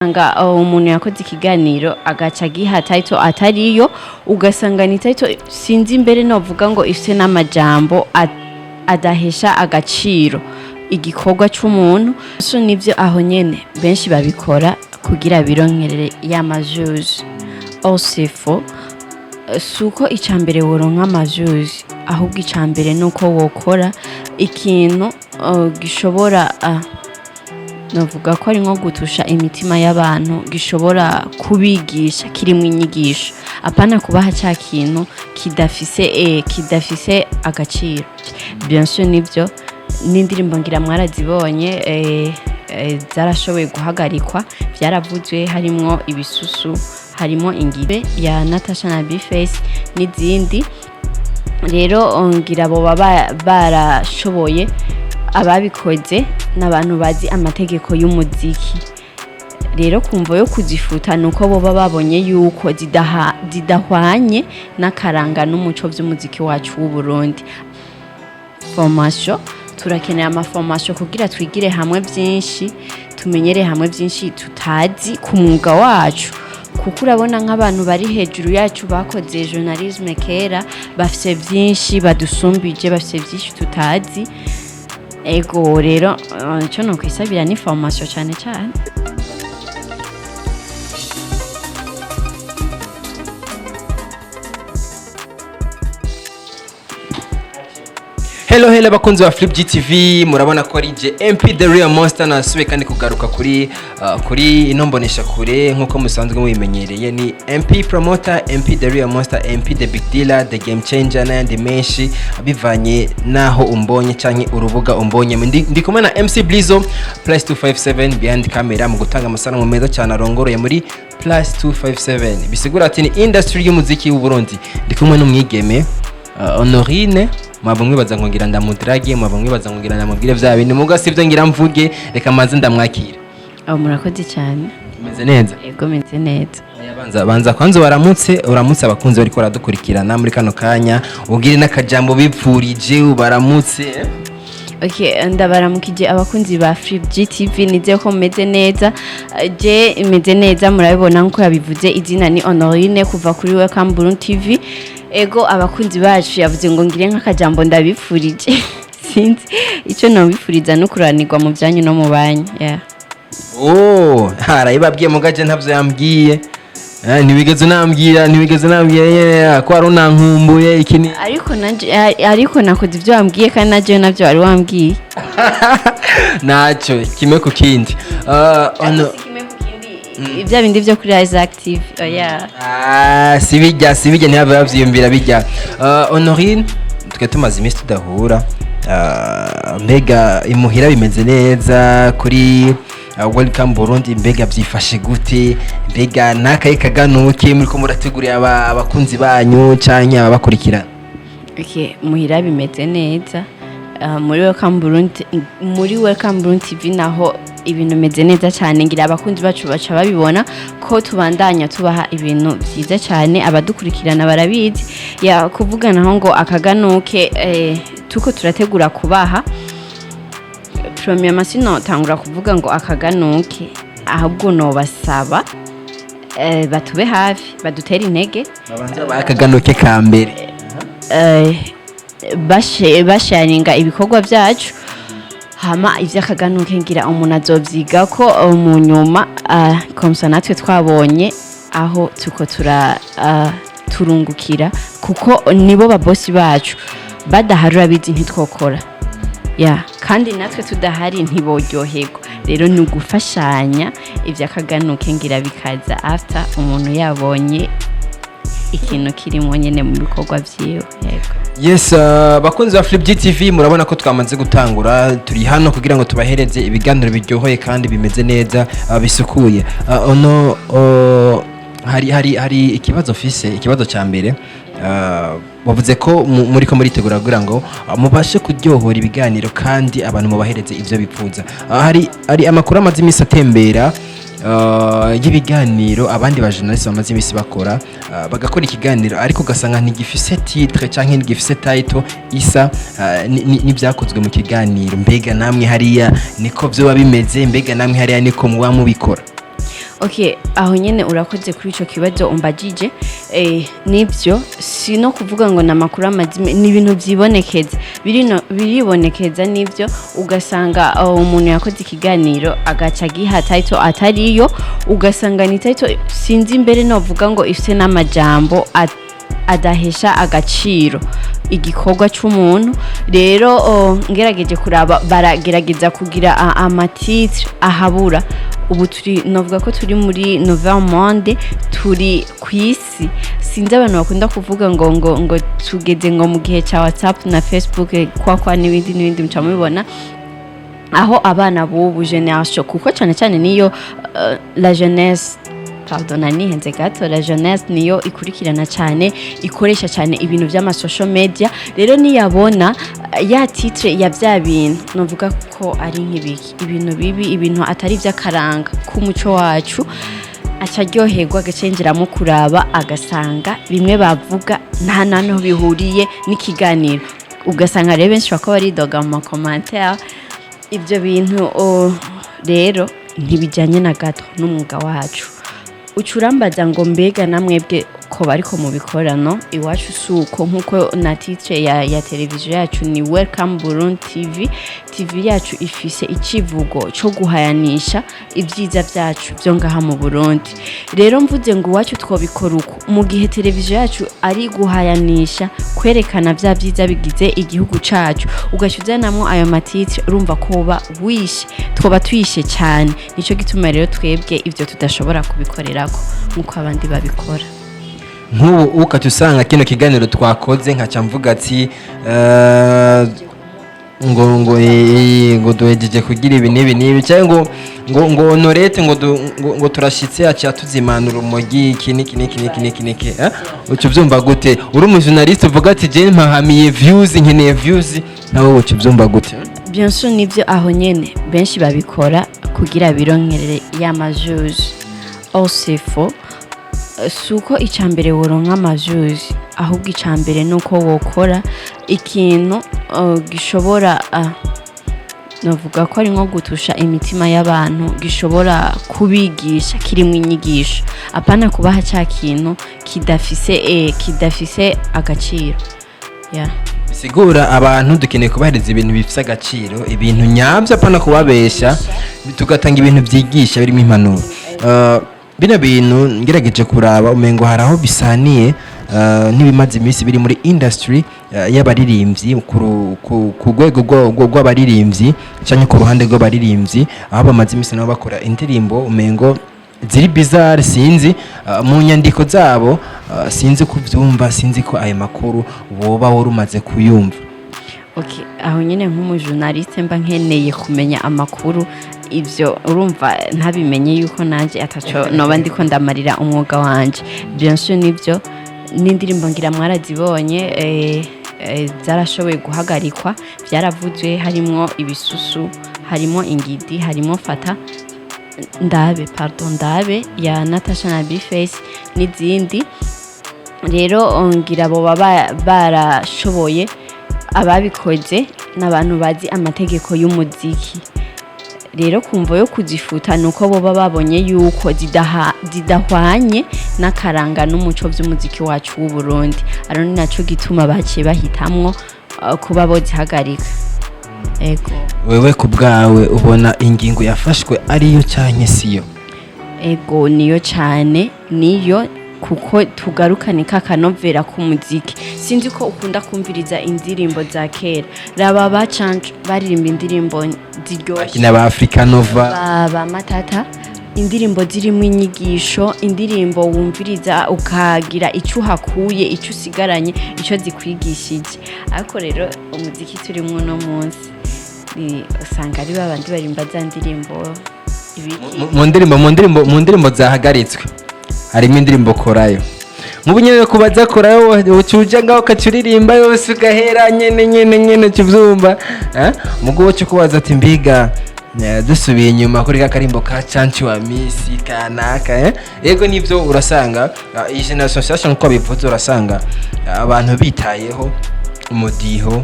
Nga umuntu yakoze ikiganiro agaca giha title atariyo ugasanga ni title sinzi imbere novuga ngo ifite n'amajambo adahesha agaciro igikorwa c'umuntu so nivyo aho nyene benshi babikora kugira bironkerere y'amajuzi osefo suko icambere woronka amajuzi ahubwo icambere nuko wokora ikintu gishobora navuga ko ari nko gutusha imitima y'abantu gishobora kubigisha kirimo inyigisho apana kubaha cya kintu kidafise agaciro bien sûr nivyo n'indirimbo ngira mwarazibonye zarashoboye guhagarikwa byaravuzwe harimo ibisusu harimo ingibe ya Natasha na Bface n'izindi rero ngira bo barashoboye ababikoze n'abantu bazi amategeko y'umuziki rero kumva yo kuzifuta nuko boba babonye yuko zidahwanye n'akaranga n'umuco by'umuziki wacu w'uburundi formation turakeneye amaformation kugira twigire hamwe byinshi tumenyere hamwe byinshi tutazi ku mwuga wacu kuko urabona nk'abantu bari hejuru yacu bakoze journalisme kera bafite byinshi badusumbije bafite byinshi tutazi ego rero cyo no kwisabira ni formation cyane cyane. Hello bakunzi ba Flip GTV murabona ko ari je MP the real monster nasubiye kandi kugaruka kuri mumboneshakure nkuko musanzwe mubimenyereye ni MP promoter, MP the real monster, MP the big dealer, the game changer n'andi menshi bivanye naho umbonye canke urubuga umbonye ndi kumwe na MC Blizo +257 behind camera mu gutanga amasanamu meza cyane arongoroye muri +257 bisigura ati ni industry y'umuziki w'uburundi ndi kumwe n'umwigeme Honorine mwabamwe bazankongira ndamudrage mwabamwe bazankongira ndamubwire vya bintu muga sivyo ngira mvuge reka manze ndamwakira murakoze cyane meze neza yego meze neza banza kwanza uramutse abakunzi bari ko radukurikirana muri kano kanya ubwire n'akajambo bipfurije ubaramutse. Okay, ndabaramukije abakunzi ba Flip GTV nize ko meze neza je meze neza murabibona nko yabivuze izina ni Honorine kuva kuri Welcome Burundi TV ego abakunzi bacu yavuze ngo ngire nk'akajambo ndabipfurije sinzi ico no bipfuriza no kuranirwa mu byanyu no mu banyu yeah. Harayibabwiye mugaje ntavyo yambwiye nibigeze nambwira ko arunankumbuye ikini ariko nakoze ivyo wambwiye kandi naje navyo ari wambwiye naco kimwe ku kindi ibya bindi byo kuri Isaac TV oya sibijya ntiyava yavyiyumvira bijya Honorine twe tumaze iminsi tudahura mbega imuhira bimeze neza kuri Welcome Burundi mbega byifashe gute mbega nakaye kaganuke muri ko murategurira abakunzi banyu canke abakurikirana. Okay, muhira bimeze neza muri Welcome Burundi TV naho ibintu meze neza cyane ngira abakunzi bacu baca babibona ko tubandanya tubaha ibintu byiza cyane abadukurikirana barabizi ya kuvugana ho ngo akaganuke tuko turategura kubaha premier masino tangura kuvuga ngo akaganuke ahubwo no basaba batube hafi badutera intege babanza bakaganuke ka mbere basharinga ibikorwa byacu hama ivy'akaganuke ngira umuntu azovyiga ko mu nyuma komsa natwe twabonye aho tuko turungukira kuko nibo babosi bacu badaharura bizi ntitwokora kandi natwe tudahari ntiboryoherwa rero ni ugufashanya ivy'akaganuke ngira bikaza after umuntu yabonye ikintu kirimo nyene mu bikorwa vyiwe yego. Yes, bakunzi ba Flip GTV murabona ko twamaze gutangura turi hano kugira ngo tubahereze ibiganiro biryohoye kandi bimeze neza bisukuye. Hari ikibazo ca mbere bavuze ko muri ko muritegura kugira ngo mubashe kuryohora ibiganiro kandi abantu mubahereze ivyo bipfuza. Hari amakuru amaze imisi atembera y'ibiganiro abandi ba journalist bamaze imisi bakora bagakora ikiganiro ariko gasanga ntigifise titre canke ntigifise title isa n'ibyakozwe mu kiganiro mbega namwe hariya niko byo babimeze mbega namwe hariya niko muba mubikora. Okay, aho nyene urakoze kuri ico kibazo umbajije. Nivyo si no kuvuga ngo namakuru amazime ni ibintu vyibonekeza biribonekeza nivyo ugasanga umuntu yakoze ikiganiro agaca giha title atariyo, ugasanga ni title sinzi imbere novuga ngo ifite n'amajambo adahesha agaciro igikorwa c'umuntu. Rero ngerageje kuraba baragerageza kugira amatitre ahabura. Ubu turi novuga ko turi muri Nouveau Monde, turi kwisi. Sinzi abantu bakunda kuvuga ngo tugeze ngo mu gihe ca WhatsApp na Facebook kwa n'ibindi muca mubibona, aho abana bubu generation kuko cyane niyo la jeunesse nihenze gato, la jeunesse niyo ikurikirana cyane, ikoresha cyane ibintu vy'ama social media. Rero niyabona ya titre ya vya bintu novuga ko ari nk'ibiki, ibintu bibi, ibintu atari vy'akaranga k'umuco wacu, acaryoherwa agacengeramo kuraba agasanga bimwe bavuga nta nanto bihuriye n'ikiganiro. Ugasanga rero benshi bako baridoga mu commentaire ibyo bintu. Rero ntibijanye na gato n'umwuga wacu. Ucurambaza ngo mbega namwebwe ko bariko mubikora no iwacu suko nkuko na titre ya televiziyo yacu ni Welcome Burundi TV yacu ifise ikivugo cyo guhayanisha ibyiza byacu byo ngaha mu Burundi. Rero mvuze ngo iwacu twobikora uko mu gihe televiziyo yacu ari guhayanisha kwerekana bya byiza bigize igihugu cacu, ugashyuza namwe ayo matitre urumva ko twoba twishe cyane. Nico gituma rero twebwe ivyo tudashobora kubikorerako nkuko abandi babikora. Nk'ubu ukatusanga kino kiganiro twakoze nkaca mvuga ati ngo duhejeje kugira ibi n'ibi cyangwa ngo honorete ngo turashitse acha tuzimanura urumogi iki ucu byumva gute? Uri umujournaliste uvuga ati je mpahamiye views, nkeneye views, nawe ucu byumva gute? Bien sûr nivyo aho nyene benshi babikora kugira bironkerere y'amajuzi. C'est faux. Suko icambere woronka amajuzi, ahubwo icambere nuko wokora ikintu gishobora novuga ko ari nko gutusha imitima y'abantu, gishobora kubigisha, kirimo inyigisho, apana kubaha cya kintu kidafise agaciro. Sigura abantu dukeneye kubahiriza ibintu bifise agaciro, ibintu nyabyo, apana kubabesha, tugatanga ibintu byigisha birimo impanuro. Bino bintu ngerageje kuraba umengo haraho bisaniye n'ibimaze iminsi biri muri industry y'abaririmbyi ku rwego rw'abaririmbyi cyangwa ku ruhande rw'abaririmbyi, aho bamaze iminsi nabo bakora indirimbo umengo ziri bizarre, sinzi mu nyandiko zabo, sinzi kuvyumva, sinzi ko ayo makuru woba worumaze kuyumva. Okay, aho nyene nk'umujournaliste mba nkeneye kumenya amakuru, ivyo urumva ntabimenye yuko nanje ataco noba ndiko ndamarira umwuga wanje. Bien sûr nivyo n'indirimbo ngira mwarazibonye zarashoboye guhagarikwa, vyaravuzwe, harimo ibisusu, harimo ingidi, harimo fata ndabe ya Natasha na Bface n'izindi. Rero ngira bo barashoboye, ababikoze n'abantu bazi amategeko y'umuziki. Rero kumva yo kuzifuta nuko boba babonye yuko zidahwanye n'akaranga n'umuco by'umuziki wacu w'u Burundi. Ari naco gituma baciye bahitamwo kuba bozihagarika. Ego wewe ku bwawe ubona ingingo yafashwe ariyo cyane siyo? Ego niyo cyane, niyo, kuko tugarukane kakanovera ku muziki. Sinzi ko ukunda kumviriza indirimbo za kera, raba bacanje baririmba indirimbo ziryoshye, akina ba Africa Nova, ba Matata, indirimbo zirimo inyigisho, indirimbo wumviriza ukagira icyo hakuye, icyo usigaranye, icyo zikwigishije. Ariko rero umuziki turimo no munsi usanga ari babandi barimba za ndirimbo ibiki mu ndirimbo zahagaritswe. Harimo indirimbo korayo, mubu nyene kubaza korayo ucuja ngaho kacuririmba yose ugahera nyene cyuvyumva mugo cyo kubaza ati mbiga dusubiye inyuma kuri karimbo ka chanchi wa misi kanaka. Yego nivyo urasanga iyi generation association ko bivuze, urasanga abantu bitayeho umudiho,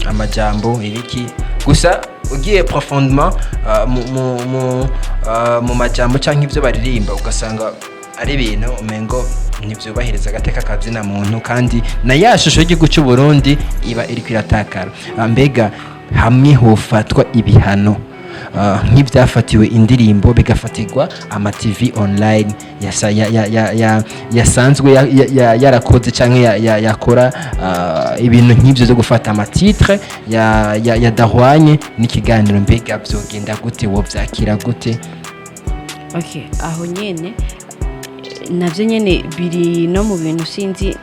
amajambo ibiki gusa ugiye profondement mu majambo cyangwa ivyo baririmba ugasanga ari ibintu umengo ntibyubahiriza agateka kazina muntu kandi na ya shusho y'igihugu cy'u Burundi iba iri kwiratakara. Mbega hamwe hofatwa ibihano nk'ibyafatiwe indirimbo bigafatirwa ama TV online yasanzwe yarakoze cyangwa yakora ibintu nk'ibyo byo gufata ama titre yadahwanye n'ikiganiro, mbega byogenda gute, wo byakira gute? Okay, aho nyene navyo nyene biri no mu bintu sinzi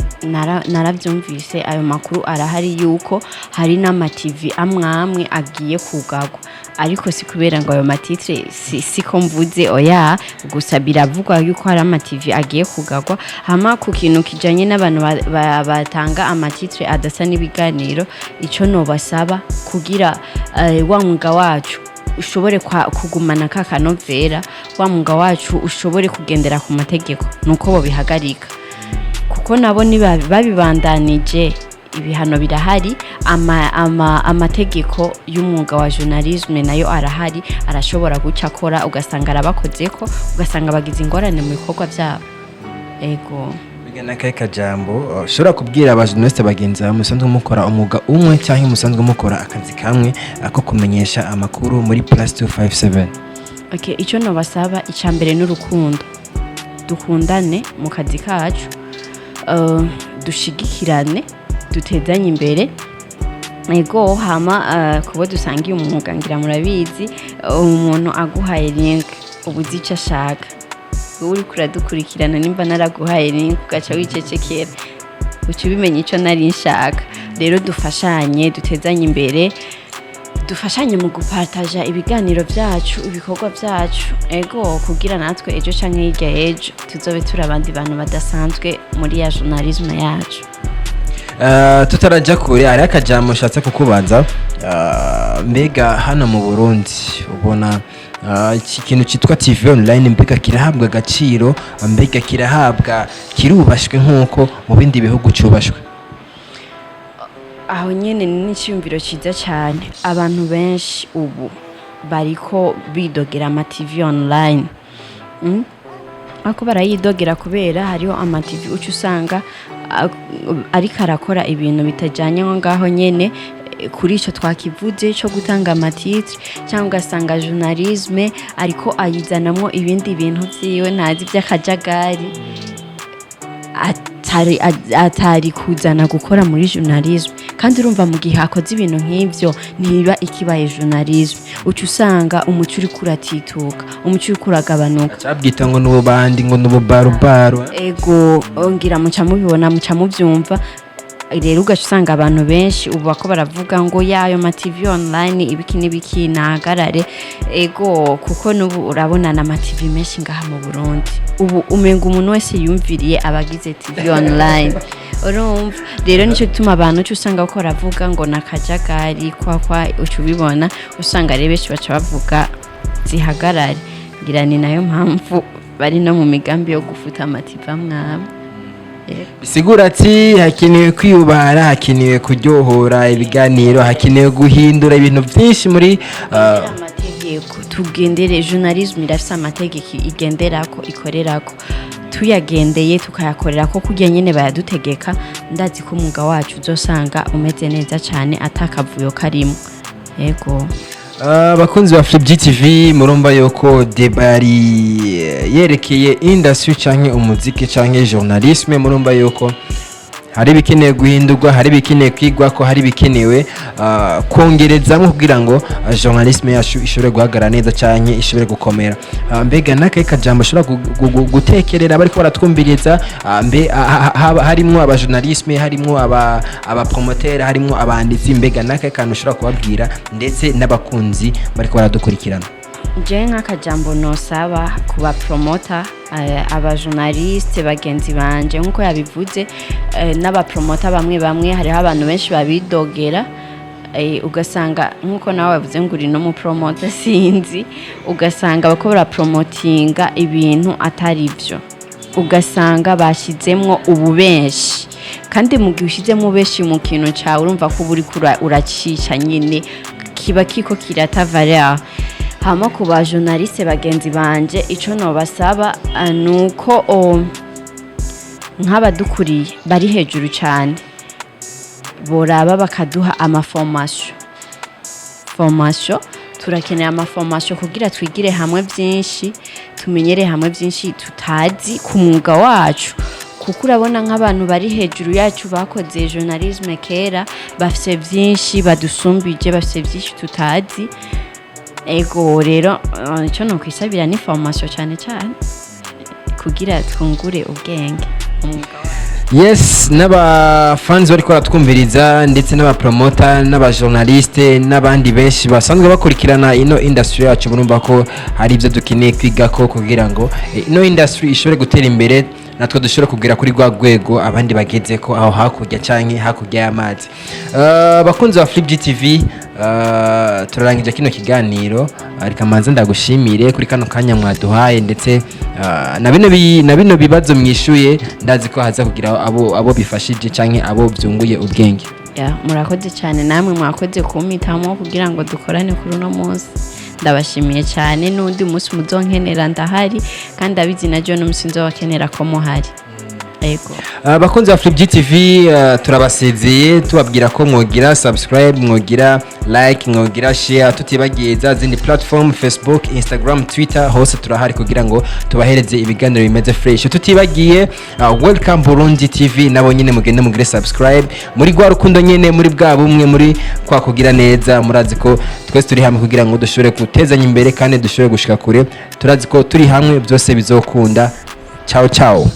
naravyumvise ayo makuru arahari yuko hari n'ama TV amwe agiye kugarwa, ariko si kubera ngo ayo matitre siko mvuze oya, gusa biravugwa yuko hari ama TV agiye kugarwa. Hama ku kintu kijanye n'abantu batanga amatitre adasa n'ibiganiro, ico no basaba kugira wa mwuga wacu ushobore kugumana kakanovera, wa mwuga wacu ushobore kugendera ku mategeko, nuko bo bihagarika, kuko nabo niba babibandanije ibihano birahari. Amategeko y'umwuga wa journalisme nayo arahari, arashobora guca akora ugasanga arabakozeko, ugasanga bagize ingorane mu bikorwa byabo. Ego bigana kaye kajambo ushobora kubwira abajournaliste bagenzi bawe musanzwe mukora umwuga umwe cyangwa musanzwe mukora akazi kamwe ako kumenyesha amakuru muri +257? Okay, ico no basaba icambere n'urukundo, dukundane mu kazi kacu, dushigikirane, dutezanye imbere. Ego hama kubo dusangiye umwuga ngira murabizi, umuntu aguhaye link ubuzi ico ashaka, uri kuradukurikirana nimba naraguhaye link ugaca wicecekera uca ubimenya ico nari nshaka. Rero dufashanye, dutezanye imbere, dufashanye mu gupartaja ibiganiro byacu, ibikorwa byacu, ego kugira natwe ejo canke hirya ejo tuzobe turi abandi bantu badasanzwe muri ya journalisme yacu. Tutaraja kure hari akajambo nshatse kukubaza, mbega hano mu Burundi ubona iki kintu cyitwa TV online mbega kirahabwa agaciro, mbega kirubashwe nk'uko mu bindi bihugu cyubashwe? Aho nyene ni icyumviro cyiza cyane. Abantu benshi ubu bariko bidogera ama TV online, ako barayidogera kubera hariho ama TV uca usanga ariko arakora ibintu bitajanye ngaho nyene kuri ico twakivuze cyo gutanga amatitre, cyangwa ugasanga journalisme ariko ayizanamwo ibindi bintu vyiwe ntazi by'akajagari atari kuzana gukora muri journalisme. Kandi urumva mu gihe akoze ibintu nk'ivyo ntiba ikibaye journalisme, uca usanga umuco uri kuratituka, umuco uri kuragabanuka, cyabwita ngo nubo bandi ngo nubo barubaru. Ego ngira muca mubibona, muca muvyumva. Rero ugaca usanga abantu benshi ubu bako baravuga ngo yayo ma TV online ibiki nahagarare. Ego kuko nubu urabona na ma TV menshi ngaha mu Burundi ubu umenga umuntu wese yumviriye abagize TV online urumva. Rero nico gituma abantu cyo usanga ko baravuga ngo nakajagari kwa uca ubibona, usanga rero benshi baca bavuga zihagarare. Ngira ni nayo mpamvu bari no mu migambi yo gufuta ama TV amwamwe. Bisigura ati hakenewe kwiyubara, hakenewe kuryohora ibiganiro, hakenewe guhindura ibintu byinshi muri amategeko. Tugendere journalisme irafise amategeko igenderako, ikorerako, tuyagendeye tukayakorerako kujya nyene bayadutegeka, ndazi ko umwuga wacu uzosanga umeze neza cyane atakavuyo karimo. Yego bakunzi ba Flip GTV murumva yuko debari yerekeye industry canke umuziki canke journalisme, murumva yuko hari bikeneye guhindurwa, hari bikeneye kwigwa ko, hari bikenewe kongerezamo kugira ngo journalisme yacu ishobore guhagarara neza canke ishobore gukomera. Mbega nakaye kajambo ashobora gutekerera bari ko baratwumviriza, harimo aba journalisme, harimo aba promoteur, harimo abanditsi, mbega nakaye kantu ushobora kubabwira ndetse n'abakunzi bari ko baradukurikirana? Je nk'akajambo nosaba kuba promoter, aba journaliste bagenzi banje nkuko yabivuze, n'aba promoter bamwe hariho abantu benshi babidogera, ugasanga nkuko nawe wavuze ngo uri no mu promoter sinzi, ugasanga bako bara promotinga ibintu atari byo, ugasanga bashizemwo ububenshi. Kandi mu gihe ushizemo benshi mu kintu cyawe urumva ko buri uracisha nyine kiba kiko kirata valeur. Hama ku ba journaliste bagenzi banje ico no basaba nuko nk'abadukuriye bari hejuru cyane boraba bakaduha formation turakeneye amaformation kugira twigire hamwe byinshi tumenyere hamwe byinshi tutazi ku mwuga wacu kuko urabona nk'abantu bari hejuru yacu bakoze journalisme kera bafise byinshi badusumbije bafise byinshi tutazi ego rero icyo no kwisabira ni formation cyane kugira twungure ubwenge yes n'abafanzi bariko baratwumviriza ndetse n'abapromota n'abajournaliste n'abandi benshi basanzwe bakurikirana ino industry yacu burumva ko hari ibyo dukeneye kwiga ko kugira ngo ino industry ishobore gutera imbere natwe dushobora kugira kuri rwa rwego abandi bageze ko aho hakurya canke hakurya y'amazi. Bakunzi ba Flip GTV turarangije kino kiganiro ariko manze ndagushimire kuri kano kanya mwaduhaye ndetse na bino bibazo mwishuye ndazi ko haza kugira abo bifashije canke abo byunguye ubwenge. Murakoze cyane namwe mwakoze kumitamo kugira ngo dukorane kuri uno munsi ndabashimiye cyane n'undi munsi muzonkenera ndahari kandi abizi na John musinzo bakenera ko muhari. Ego. Bakunzi ba Flip GTV turabasezeye tubabwira ko mwogira subscribe mwogira like mwogira share tutibagiye za zindi platform Facebook Instagram Twitter hose turahari kugira ngo tubahereze ibiganiro bimeze fresh tutibagiye welcome Burundi TV nabo nyine mugende mugire subscribe muri gwa rukundo nyene muri bwa bumwe muri kwa kugira neza murazi ko twese turi hamwe kugira ngo dushobore gutezanya imbere kandi dushobore gushika kure turazi ko turi hamwe byose bizokunda ciao ciao.